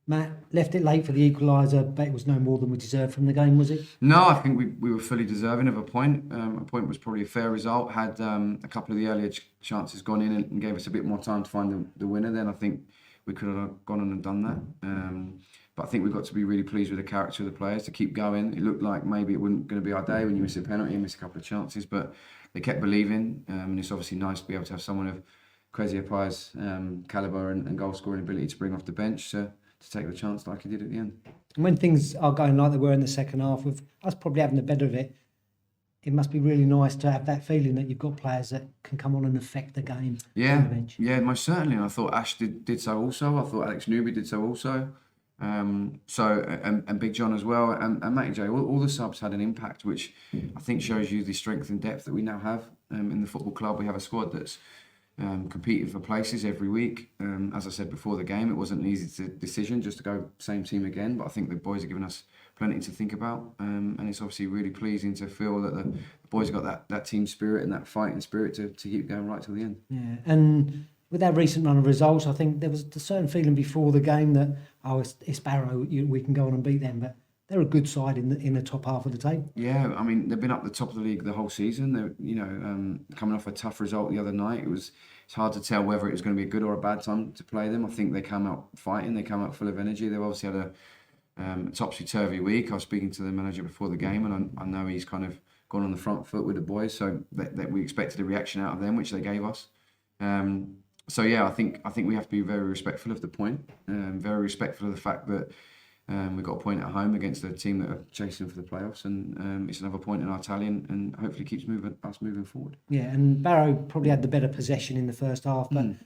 Matt, left it late for the equaliser, but it was no more than we deserved from the game, was it? No, I think we were fully deserving of a point. A point was probably a fair result. Had a couple of the earlier chances gone in and gave us a bit more time to find the winner, then I think we could have gone on and done that. But I think we've got to be really pleased with the character of the players to keep going. It looked like maybe it wasn't going to be our day when you miss a penalty and miss a couple of chances, but they kept believing. And it's obviously nice to be able to have someone of Kwesi Apai's calibre and goal scoring ability to bring off the bench to take the chance like he did at the end. And when things are going like they were in the second half, with us probably having the better of it, it must be really nice to have that feeling that you've got players that can come on and affect the game on the bench. Yeah, most certainly. And I thought Ash did so also. I thought Alex Newby did so also. And Big John as well, and Matty J. All the subs had an impact, which I think shows you the strength and depth that we now have in the football club. We have a squad that's competing for places every week. As I said before the game, it wasn't an easy decision just to go same team again, but I think the boys have given us plenty to think about, and it's obviously really pleasing to feel that the boys have got that team spirit and that fighting spirit to keep going right till the end. Yeah, and with our recent run of results, I think there was a certain feeling before the game that, it's Barrow, we can go on and beat them, but they're a good side in the top half of the table. Yeah, I mean, they've been up the top of the league the whole season. They're, coming off a tough result the other night. It's hard to tell whether it was going to be a good or a bad time to play them. I think they came out fighting. They came out full of energy. They've obviously had a topsy-turvy week. I was speaking to the manager before the game, and I know he's kind of gone on the front foot with the boys, so that we expected a reaction out of them, which they gave us. So yeah, I think we have to be very respectful of the point, very respectful of the fact that we've got a point at home against a team that are chasing for the playoffs, and it's another point in our tally, and hopefully keeps us moving forward. Yeah, and Barrow probably had the better possession in the first half, but do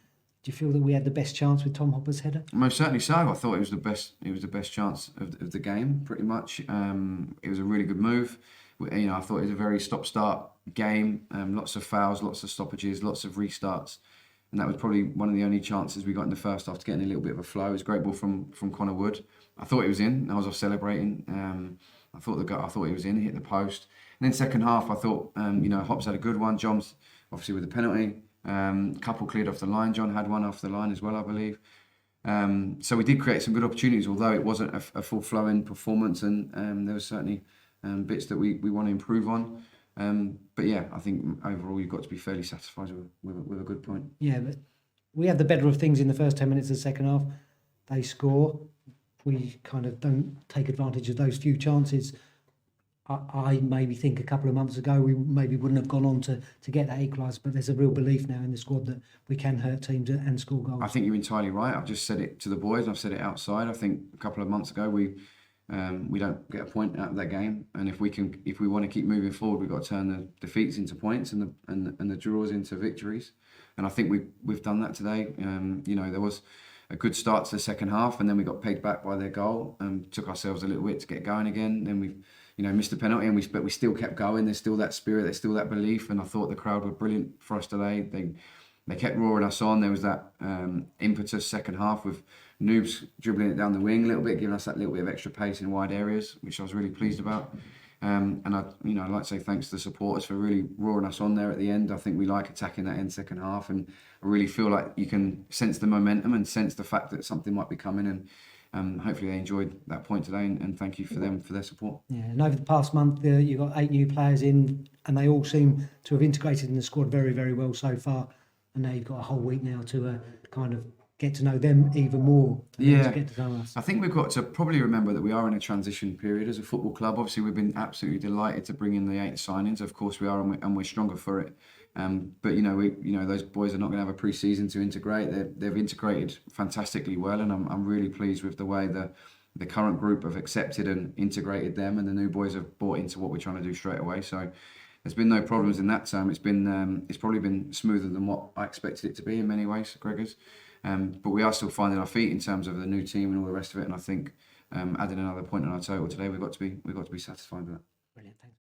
you feel that we had the best chance with Tom Hopper's header? Most certainly so. I thought it was the best. It was the best chance of the game, pretty much. It was a really good move. I thought it was a very stop-start game. Lots of fouls, lots of stoppages, lots of restarts. And that was probably one of the only chances we got in the first half to get in a little bit of a flow. It was a great ball from Connor Wood. I thought it was in. I was off celebrating. I thought it was in. He hit the post. And then second half, I thought Hops had a good one. John's obviously with the penalty. Couple cleared off the line. John had one off the line as well, I believe. So we did create some good opportunities, although it wasn't a full flowing performance, and there were certainly bits that we want to improve on. But yeah, I think overall you've got to be fairly satisfied with a good point. Yeah, but we had the better of things in the first 10 minutes of the second half. They score. We kind of don't take advantage of those few chances. I maybe think a couple of months ago we maybe wouldn't have gone on to get that equaliser, but there's a real belief now in the squad that we can hurt teams and score goals. I think you're entirely right. I've just said it to the boys and I've said it outside. I think a couple of months ago we don't get a point out of that game, and if we want to keep moving forward, we've got to turn the defeats into points and the draws into victories, and I think we've done that today. There was a good start to the second half, and then we got pegged back by their goal and took ourselves a little bit to get going again. Then we missed the penalty, but we still kept going. There's still that spirit, there's still that belief, and I thought the crowd were brilliant for us today. They kept roaring us on. There was that impetus second half with Noobs dribbling it down the wing a little bit, giving us that little bit of extra pace in wide areas, which I was really pleased about. And I'd like to say thanks to the supporters for really roaring us on there at the end. I think we like attacking that end second half, and I really feel like you can sense the momentum and sense the fact that something might be coming, and hopefully they enjoyed that point today, and thank you for them for their support. Yeah, and over the past month, you've got 8 new players in, and they all seem to have integrated in the squad very, very well so far. And now you've got a whole week now to kind of get to know them even more. Yeah, to get to know us. I think we've got to probably remember that we are in a transition period as a football club. Obviously, we've been absolutely delighted to bring in the 8 signings. Of course, we are, and we're stronger for it. But those boys are not going to have a pre-season to integrate. They've integrated fantastically well, and I'm really pleased with the way the current group have accepted and integrated them, and the new boys have bought into what we're trying to do straight away. So there's been no problems in that term. It's probably been smoother than what I expected it to be in many ways, Gregors. But we are still finding our feet in terms of the new team and all the rest of it. And I think adding another point on our total today, we've got to be satisfied with that. Brilliant, thanks.